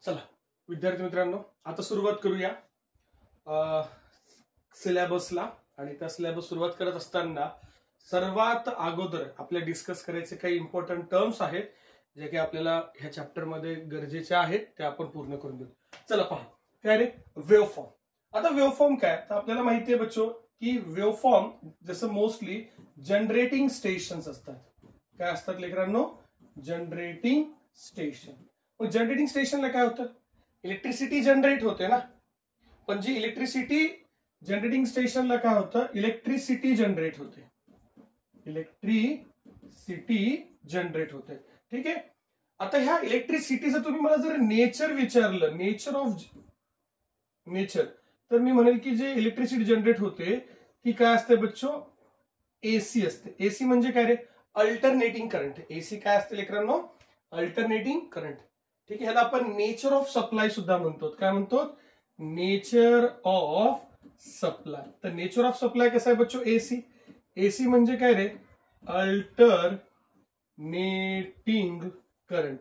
चला विद्यार्थी मित्रांनो, आता सुरुवात करूया सिलेबसला. आणि त्या सिलेबस सुरुवात करत असताना सर्वात अगोदर आपल्याला डिस्कस करायचे काही इम्पॉर्टंट टर्म्स आहेत जे की आपल्याला ह्या चॅप्टर मध्ये गरजेचे आहेत, ते आपण पूर्ण करून घेऊ. चला पहा, काय रे वेव्हफॉर्म. आता वेव्हफॉर्म काय, तर आपल्याला माहिती आहे बच्चो की वेव्हफॉर्म जसं मोस्टली जनरेटिंग स्टेशन्स असतात. काय असतात लेकरांनो? Generating station. मग जनरेटिंग स्टेशनला काय होतं? इलेक्ट्रिसिटी जनरेट होते ना. पण जी इलेक्ट्रिसिटी जनरेटिंग स्टेशनला काय होतं? इलेक्ट्रिसिटी जनरेट होते. इलेक्ट्रिसिटी जनरेट होते. ठीक आहे. आता ह्या इलेक्ट्रिसिटीचं तुम्ही मला जर नेचर विचारलं, नेचर ऑफ नेचर, तर मी म्हणेल की जे इलेक्ट्रिसिटी जनरेट होते ती काय असते बच्चो? एसी असते. एसी म्हणजे काय रे? Alternating current. एसी काय असते लेकरांनो? Alternating current. ठीक आहे. ह्याला आपण नेचर ऑफ सप्लाय सुद्धा म्हणतो. काय म्हणतो? Nature of supply. तर नेचर ऑफ सप्लाय कसं आहे बच्चो? एसी. एसी म्हणजे काय रे? Alternating current.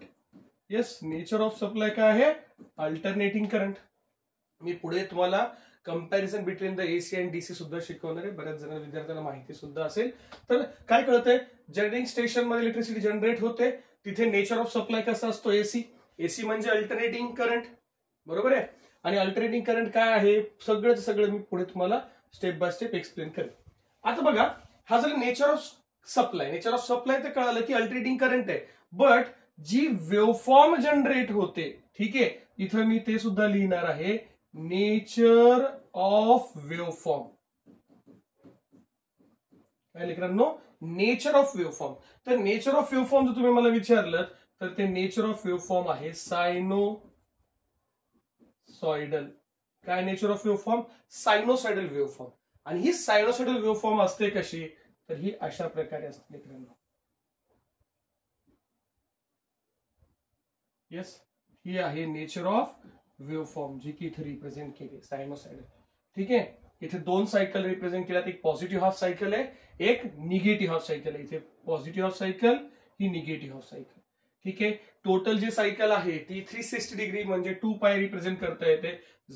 Yes, nature of supply काय आहे? Alternating current. मी पुढे तुम्हाला comparison between the AC and DC सुद्धा शिकवणार आहे. बऱ्याच जण विद्यार्थ्यांना माहिती सुद्धा असेल. तर काय कळतंय? जनरेटिंग स्टेशन मध्ये इलेक्ट्रिसिटी जनरेट होते, तिथे नेचर ऑफ सप्लाय कसा असतो? एसी. एसी म्हणजे अल्टरनेटिंग करंट. बरोबर आहे. आणि अल्टरनेटिंग करंट काय आहे सगळं मी पुढे तुम्हाला स्टेप बाय स्टेप एक्सप्लेन करेन. आता बघा, हा जर nature of supply, nature of supply तर कळालं की अल्टरनेटिंग करंट आहे. बट जी वेव्हफॉर्म जनरेट होते, ठीक आहे, इथं मी ते सुद्धा लिहिणार आहे, नेचर ऑफ वेव्हफॉर्म. काय लेकरांनो? Nature of waveform. तर नेचर ऑफ वेव्हफॉर्म जर तुम्ही मला विचारलं तर ते नेचर ऑफ वेव्हफॉर्म आहे सायनोसॉइडल. काय nature of waveform? Sinusoidal waveform. आणि ही सायनोसॉइडल वेव्हफॉर्म असते कशी? तर ही अशा प्रकारे असते मित्रांनो. येस, ही आहे नेचर ऑफ वेव्हफॉर्म, जी की इथे रिप्रेझेंट केली सायनोसॉइडल. ठीक आहे. इथे दोन सायकल रिप्रेझेंट केल्यात. एक पॉझिटिव्ह हाफ सायकल आहे, एक निगेटिव्ह हाफ सायकल आहे. इथे पॉझिटिव्ह हाफ सायकल, ही निगेटिव्ह हाफ सायकल. ठीक आहे. टोटल जी सायकल आहे ती 360 डिग्री म्हणजे 2π रिप्रेझेंट करता येते.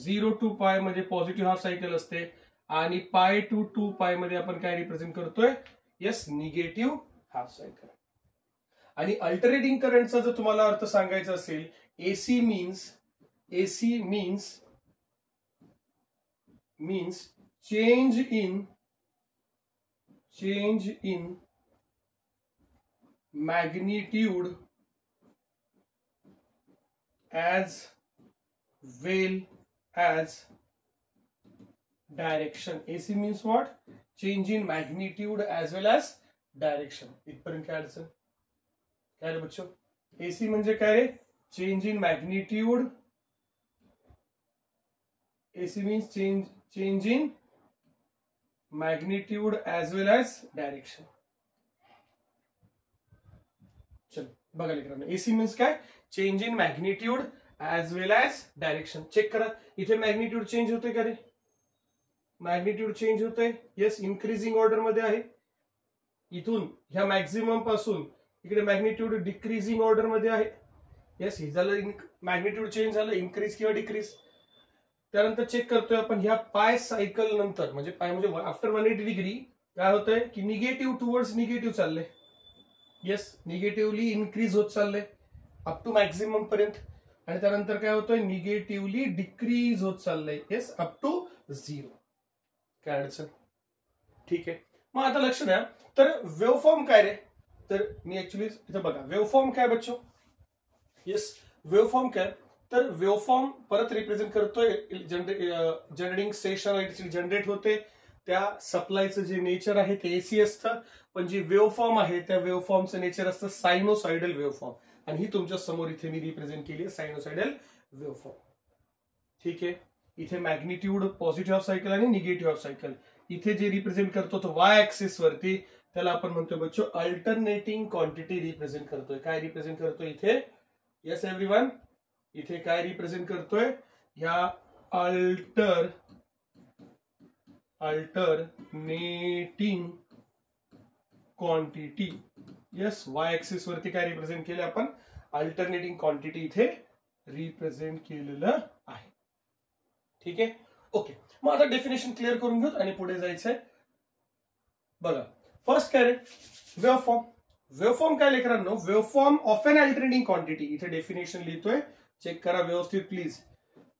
0 to π मध्ये पॉझिटिव्ह हाफ सायकल असते आणि π to 2π मध्ये आपण काय रिप्रेझेंट करतोय? Yes, negative half cycle. आणि अल्टरनेटिंग करंटचा जर तुम्हाला अर्थ सांगायचा असेल, AC means change in magnitude as well as direction. AC means what? Change in magnitude as well as direction. इथपर्यंत काय अडचण? काय रे बच्चो? AC म्हणजे काय रे? Change in magnitude. AC means change in magnitude as well as direction. चल बघा लेकरांनो, एसी मीन्स काय? Change in magnitude as well as direction. Check करा, इथे मॅग्निट्यूड चेंज होते का रे? मॅग्निट्यूड चेंज होते. येस, इन्क्रीजिंग ऑर्डर मध्ये आहे. इथून ह्या मॅक्झिमम पासून इकडे मॅग्निट्यूड डिक्रीजिंग ऑर्डर मध्ये आहे. येस, हे झालं मॅग्निट्यूड चेंज झालं, इन्क्रीज किंवा डिक्रीज. त्यानंतर चेक करतोय आपण ह्या पाय सायकल नंतर, म्हणजे पाय म्हणजे आफ्टर 180 डिग्री काय होतंय की निगेटिव्ह टुवर्ड्स निगेटिव्ह चाललंय. येस, निगेटिव्हली इन्क्रीज होत चाललंय अप टू मॅक्झिमम पर्यंत. आणि त्यानंतर काय होतंय? निगेटिव्हली डिक्रीज होत चाललंय. Yes, up to 0. काय अडचण? ठीक आहे. मग आता लक्ष द्या, तर वेव्हफॉर्म काय रे? तर मी ऍक्च्युली इथं बघा, वेव्हफॉर्म काय बच्चो? येस, वेव्हफॉर्म काय? तर वेव्हफॉर्म परत रिप्रेझेंट करतोय जनरेटिंग स्टेशन इलेक्ट्रिसिटी जनरेट होते, त्या सप्लायचं जे नेचर आहे ते एसी असतं. पण जी वेव्हफॉर्म आहे त्या वेव्हफॉर्मचं नेचर असतं सायनोसॉइडल वेव्हफॉर्म. आणि ही तुमच्या समोर इथे मी रिप्रेझेंट केली आहे सायनोसॉइडल वेव्हफॉर्म. ठीक आहे. इथे मॅग्निट्यूड पॉझिटिव्ह हाफ सायकल आणि निगेटिव्ह हाफ सायकल. इथे जे रिप्रेझेंट करतो तो वाय ऍक्सिस वरती, त्याला आपण म्हणतो बच्चो अल्टरनेटिंग क्वांटिटी रिप्रेझेंट करतोय. काय रिप्रेझेंट करतोय इथे? येस एव्हरीवन, इथे काय रिप्रेझेंट करतोय? ह्या alternating quantity. Yes, Y axis वरती काय रिप्रेझेंट केले आपण? अल्टरनेटिंग क्वांटिटी इथे रिप्रेझेंट केलेलं आहे. ठीक आहे, ओके. मग आता डेफिनेशन क्लिअर करून घेऊ आणि पुढे जायचंय. बघा फर्स्ट काय रे, वेव्हफॉर्म. वेव्हफॉर्म काय लेकरांनो, waveform of an alternating quantity. इथे डेफिनेशन लिहितोय, चेक करा व्यवस्थित please.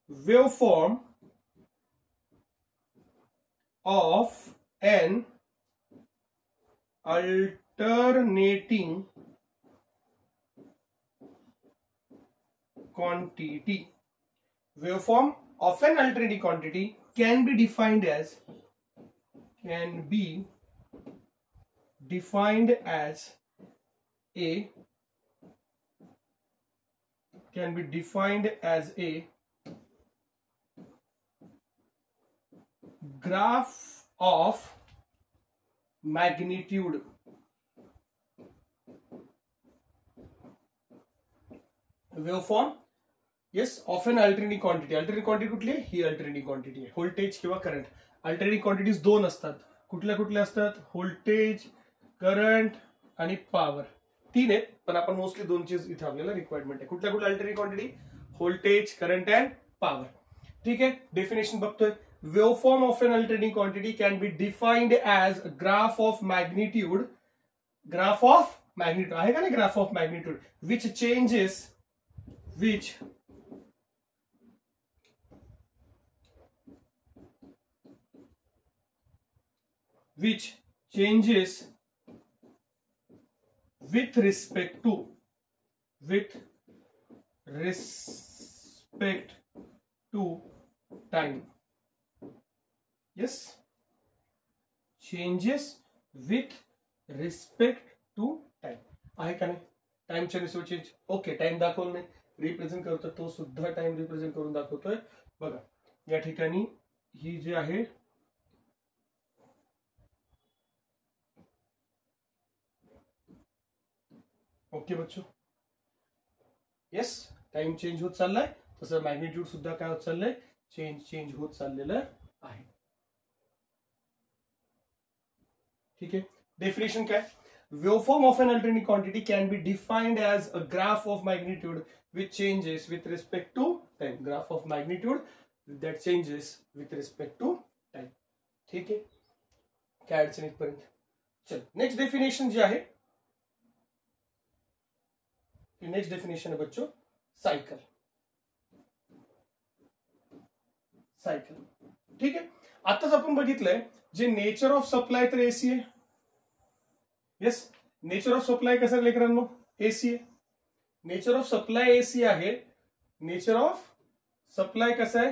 Waveform of an alternating quantity. Waveform of an alternating quantity can be defined as a graph of magnitude. Waveform yes of an alternating quantity. Alternating quantity कुठली आहे, ही alternating quantity आहे. Voltage किंवा current. Alternating quantities दोन असतात. कुठल्या कुठल्या असतात, voltage, current आणि पॉवर. तीन आहेत, पण आपण मोस्टली दोनची इथे आपल्याला रिक्वायरमेंट आहे. कुठल्या कुठल्या alternating quantity, voltage, current and power. ठीक आहे, डेफिनेशन बघतोय. Waveform of an alternating quantity can be defined as graph of magnitude. Graph of magnitude आहे का नाही, graph of magnitude which changes which changes with respect to time. Yes, changes with respect to time आहे का नाही. Time change, okay. Time दाखवलं नाही, represent करतो, तो सुद्धा टाइम रिप्रेझेंट करून दाखवतोय. बघा या ठिकाणी ही जी आहे ओके बच्चो. येस, टाइम चेंज होत चाललाय, तसं मॅग्निट्यूड सुद्धा काय होत चाललंय, चेंज होत चाललेलं आहे. ठीक आहे, डेफिनेशन काय, waveform of an alternating quantity can be defined as a graph of magnitude which changes with respect to time. Graph of magnitude that changes with respect to time. ठीक आहे, काय अडचण इथपर्यंत. चल नेक्स्ट डेफिनेशन जी आहे, next definition है बच्चों cycle. Cycle. ठीक आहे, आताच आपण बघितलंय जे नेचर ऑफ सप्लाय तर एसी आहे. येस, नेचर ऑफ सप्लाय कसं लेकरांनो, एसी आहे. नेचर ऑफ सप्लाय एसी आहे. नेचर ऑफ सप्लाय कसं आहे,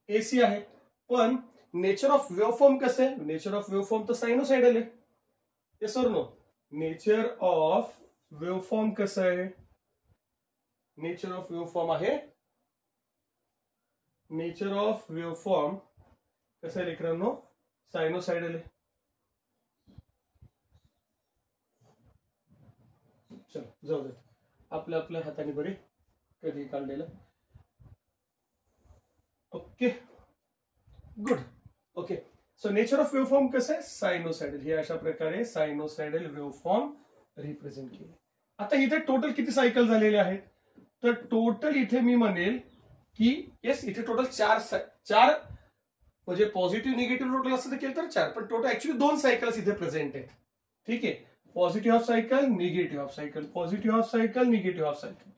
एसी आहे. पण नेचर ऑफ वेव्हफॉर्म कसं आहे, नेचर ऑफ वेव्हफॉर्म तर सायनोसाइडल आहे. येस और नो. नेचर ऑफ वेव्हफॉर्म कसं आहे, नेचर ऑफ वेव्हफॉर्म आहे, नेचर ऑफ वेव्हफॉर्म कसं आहे लेकरांनो, सायनोसाइडल आहे. चलो जाऊ देत, आपल्या आपल्या हाताने बरे कधी काढलेलं. Okay good. Okay, so nature of waveform कसं आहे, सायनोसाइडल. हे अशा प्रकारे सायनोसाइडल वेव्हफॉर्म रिप्रेझेंट केले. आता इथे टोटल किती सायकल झालेले आहेत, तर टोटल इथे मी म्हणेल की येस, इथे टोटल चार म्हणजे पॉझिटिव्ह निगेटिव्ह टोटल असं केलं तर चार, पण टोटल ऍक्च्युअली 2 सायकल्स इथे प्रेझेंट आहेत. ठीक आहे, positive of cycle, negative of cycle, positive of cycle, negative of cycle.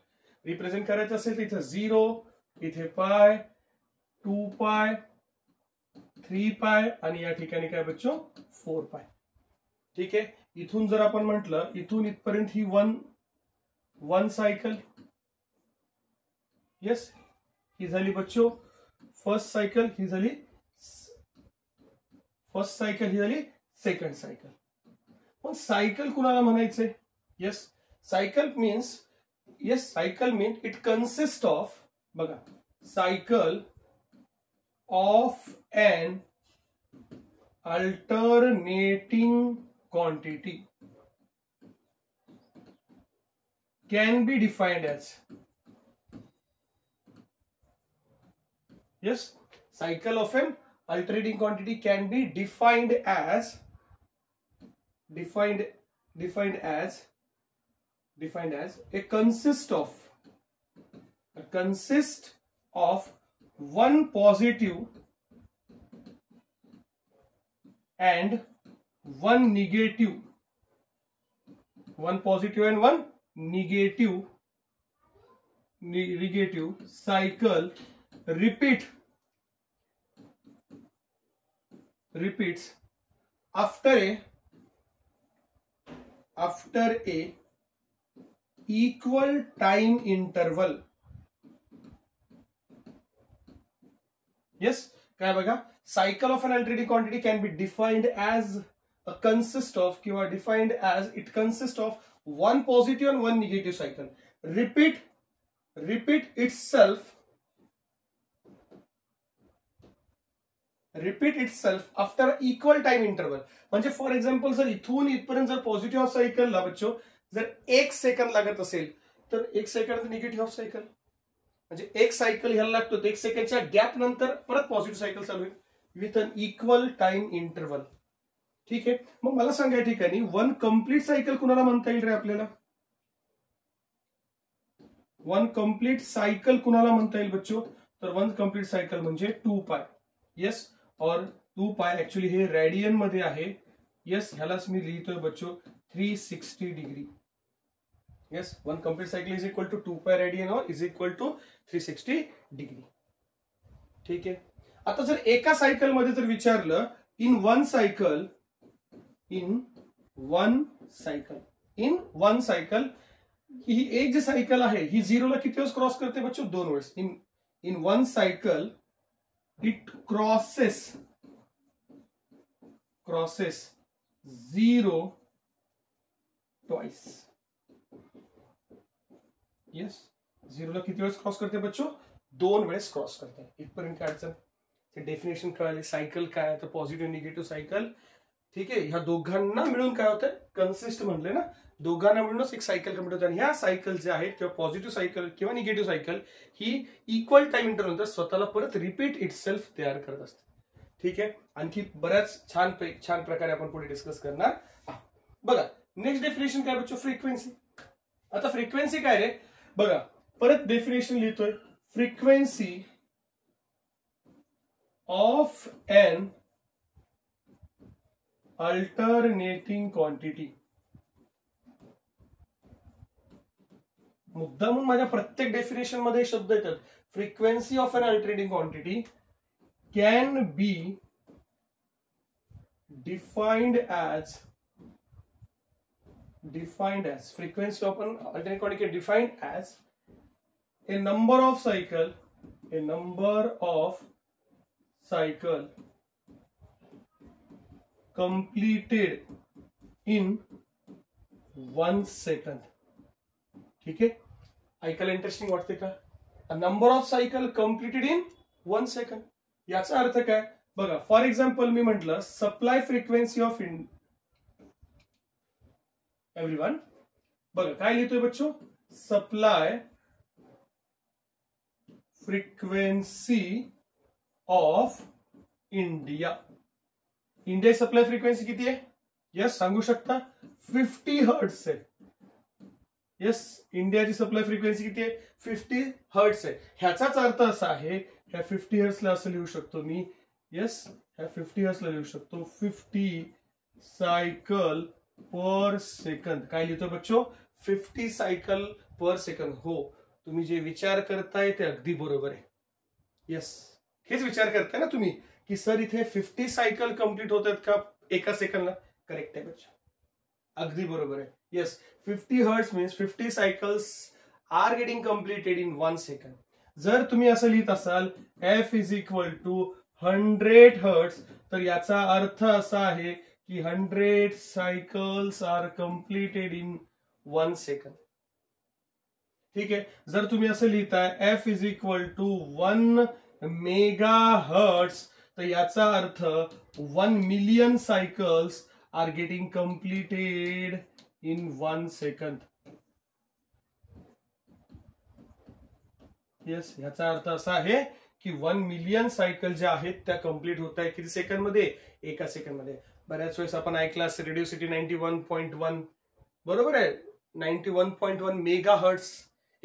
Represent करायचं असेल तर इथे 0, इथे पाय, 2 पाय, 3 पाय आणि या ठिकाणी काय बच्चो 4 पाय. ठीक आहे, इथून जर आपण म्हटलं इथून इथपर्यंत ही वन सायकल. येस, ही झाली बच्चो फर्स्ट सायकल, ही झाली फर्स्ट सायकल, ही झाली सेकंड सायकल. पण सायकल कुणाला म्हणायचंय, yes cycle means, yes cycle mean it consist of, बघा cycle of an alternating quantity can be defined as, yes, cycle of an alternating quantity can be defined as a consist of consists of one positive and one negative, one positive and one negative cycle repeats after a equal time interval. Yes, काय बघा, cycle of an alternating quantity can be defined as a consist of किंवा defined as it consists of one positive and one negative cycle repeat itself after equal time interval. म्हणजे for example जर इथून इथपर्यंत जर positive half सायकलला बच्चो जर 1 second लागत असेल तर 1 सेकंद निगेटिव्ह हाफ सायकल, म्हणजे 1 सायकल ह्याला लागतो, 1 सेकंडच्या गॅप नंतर परत पॉझिटिव्ह सायकल चालू होईल with an equal time interval. ठीक आहे, मग मला सांगा या ठिकाणी वन कम्प्लीट सायकल कुणाला म्हणता येईल रे आपल्याला? वन कंप्लीट सायकल कुणाला म्हणता येईल बच्चो? तर वन कंप्लीट सायकल म्हणजे 2π. येस, और 2π ऍक्च्युअली हे रेडियन मध्ये आहे. येस, ह्यालाच मी लिहितोय बच्चो 360 degree. Yes, one complete cycle is equal to 2π radian और इज इक्वल टू 360 डिग्री. ठीक आहे, आता जर एका सायकल मध्ये जर विचारलं इन वन सायकल ही एक जी सायकल आहे ही 0 ला किती वेळेस क्रॉस करते बच्चो? 2 वेळेस. In one cycle it crosses 0 twice. Yes, 0 ला किती वेळेस क्रॉस करते बच्चो? 2 वेळेस क्रॉस करते. इथपर्यंत काय अडचण? ते डेफिनेशन कळाले. सायकल काय आहे तर पॉझिटिव्ह निगेटिव्ह सायकल. ठीक आहे, ह्या दोघांना मिळून काय होतं? कन्सिस्ट म्हणले ना, दोघांना मिळूनच एक सायकल कंप्लीट होते. आणि ह्या सायकल जे आहेत किंवा पॉझिटिव्ह सायकल किंवा निगेटिव्ह सायकल ही इक्वल टाइम इंटरव्हल स्वतःला परत रिपीट इटसेल्फ तयार करत असते. ठीक आहे, आणखी बऱ्याच छान प्रकारे आपण पुढे डिस्कस करणार. बघा नेक्स्ट डेफिनेशन काय बच्चो? फ्रिक्वेन्सी. आता फ्रिक्वेन्सी काय रे? बघा परत डेफिनेशन लिहितोय. Frequency of an alternating quantity. मुद्दामून माझ्या प्रत्येक डेफिनेशन मध्ये शब्द येतात. Frequency of an alternating quantity can be defined as frequency of an alternating quantity defined as a number of cycle completed in 1 second. ठीक आहे, ऐकायला इंटरेस्टिंग वाटते का? Number of cycle completed in 1 second. याचा अर्थ काय बघा, फॉर एक्झाम्पल मी म्हटलं सप्लाय फ्रिक्वेन्सी ऑफ एव्हरीवन. बघा काय लिहितोय बच्चो? Supply frequency of India. India supply frequency किती आहे? यस, सांगू शकता? 50 हर्ट्ज आहे. येस, इंडियाची सप्लाय फ्रिक्वेन्सी किती आहे? 50 हर्ट्ज आहे. ह्याचाच अर्थ असा आहे, ह्या 50 हर्ट्जला असं लिहू शकतो मी. येस, ह्या 50 हर्ट्जला लिहू शकतो 50 सायकल पर सेकंद. काय लिहितो बच्चो? 50 सायकल पर सेकंद. हो, तुम्ही जे विचार करताय ते अगदी बरोबर आहे. येस, हेच विचार करताय ना तुम्ही की सर इथे 50 सायकल कंप्लीट होत आहेत का एका सेकंदला? करेक्ट आहे बच्चो, अगदी बरोबर आहे. Yes, 50 hertz means 50 cycles are getting completed in 1 second. जर तुम्ही असं लिहित असाल F is equal to 100 hertz तर याचा अर्थ असा आहे की 100 cycles are completed in 1 second. ठीक आहे, जर तुम्ही असं लिहिताय F is equal to 1 mega hertz तर याचा अर्थ 1 million cycles are getting completed in 1 second. Yes, याचा अर्थ असा आहे की 1 मिलियन सायकल ज्या आहेत त्या कम्प्लीट होत आहेत किती सेकंड मध्ये? एका सेकंड मध्ये. बऱ्याच वेळेस आपण ऐकलं असेल रेडिओसिटी 91.1, बरोबर आहे, 91.1 मेगा हर्ट्स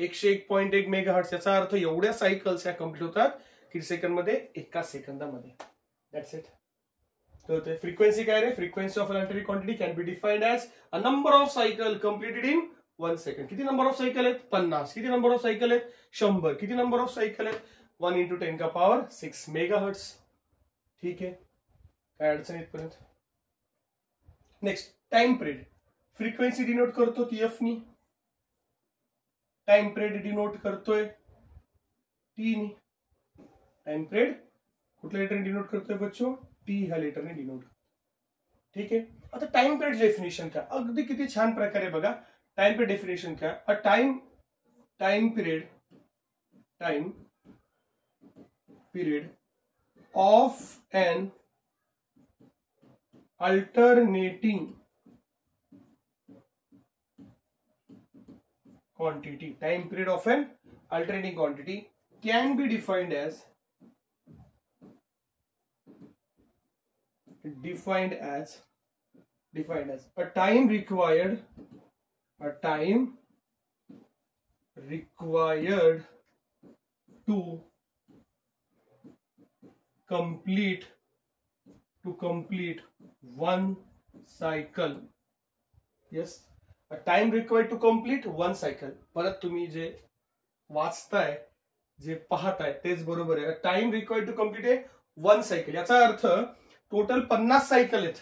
101.1 मेगाहर्ट्ज, याचा अर्थ एवढ्या सायकल्स या कम्प्लीट होतात किती सेकंडमध्ये? 1 सेकंदामध्ये. That's it. कळतंय? फ्रिक्वेन्सी काय रे? Frequency of alternating quantity can be defined as a number of cycle completed in 1 second. किती नंबर ऑफ सायकल आहेत? 50. किती नंबर ऑफ सायकल आहेत? 100. किती नंबर ऑफ सायकल आहेत? 1 × 10⁶ मेगाहर्ट्ज. ठीक आहे, काय अडचण इथपर्यंत? Next, time period. Frequency denote करतो ती एफ नी, टाइम पिरियड डिनोट करतोय टी नी. टाइम पिरियड कुठल्या लेटरने डिनोट करतोय बच्चो? टी ह्या लेटरने डिनोट. ठीक आहे, आता टाइम पिरियड डेफिनेशन काय? अगदी किती छान प्रकारे बघा. टाइम पिरियड डेफिनेशन काय? A time period of an alternating quantity. Time period of an alternating quantity can be defined as a time required to complete one cycle. Yes, a time required to complete one cycle. परत तुम्ही जे वाचताय, जे पाहताय तेच बरोबर आहे. Time required to complete a 1 cycle, याचा अर्थ टोटल 50 सायकल आहेत.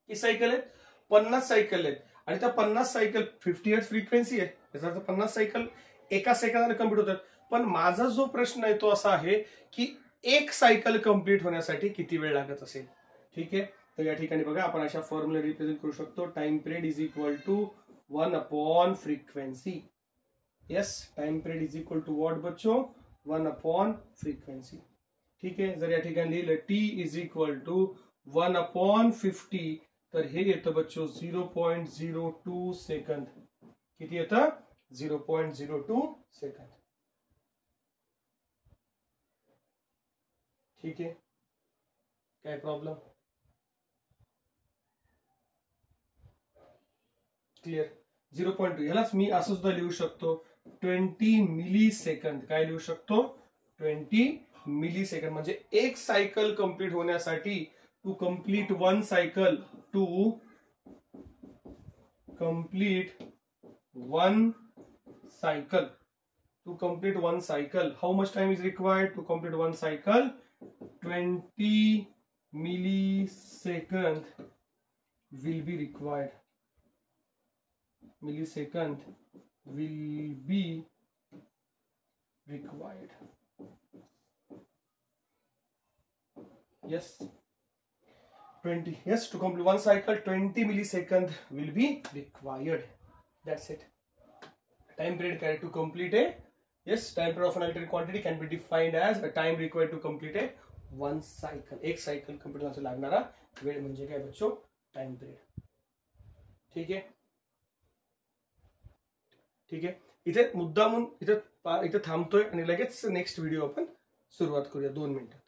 किती सायकल आहेत? 50 सायकल आहेत. आणि त्या 50 सायकल 50 हर्ट्ज फ्रिक्वेन्सी आहे, याचा अर्थ 50 सायकल 1 सेकंदाला कम्प्लीट होतात. पण माझा जो प्रश्न आहे तो असा आहे की 1 सायकल कम्प्लीट होण्यासाठी किती वेळ लागत असेल? ठीक आहे, तर या ठिकाणी बघा आपण अशा फॉर्म्युला रिप्रेझेंट करू शकतो. Time period is equal to 1 upon frequency. Yes, time period is equal to what बच्चो? 1 अपॉन फ्रिक्वेन्सी. ठीक आहे, जर या ठिकाणी लिहिलं T is equal to 1 upon 50, तर हे येतं बच्चो 0.02 सेकंद. किती येतं? 0.02 सेकंद. ठीक आहे, काय प्रॉब्लेम? क्लिअर? 0.2 ह्यालाच मी असं सुद्धा लिहू शकतो 20 मिली सेकंद. काय लिहू शकतो? 20 मिली सेकंद. म्हणजे 1 सायकल कम्प्लीट होण्यासाठी to complete 1 cycle, how much time is required to complete 1 cycle? 20 millisecond will be required. Millisecond will be required. Yes, 20. Yes, to complete 1 cycle, 20 millisecond will be required. That's it. Time period carried to complete a, yes, time period of an alternating quantity can be defined as a time required to complete a 1 cycle. 1 cycle complete होण्यासाठी लागणारा वेळ म्हणजे काय बच्चो? Time period. ठीक आहे, ठीक आहे. इथे मुद्दामून इथे थांबतोय आणि लगेच नेक्स्ट व्हिडिओ आपण सुरुवात करूया. 2 मिनिटं.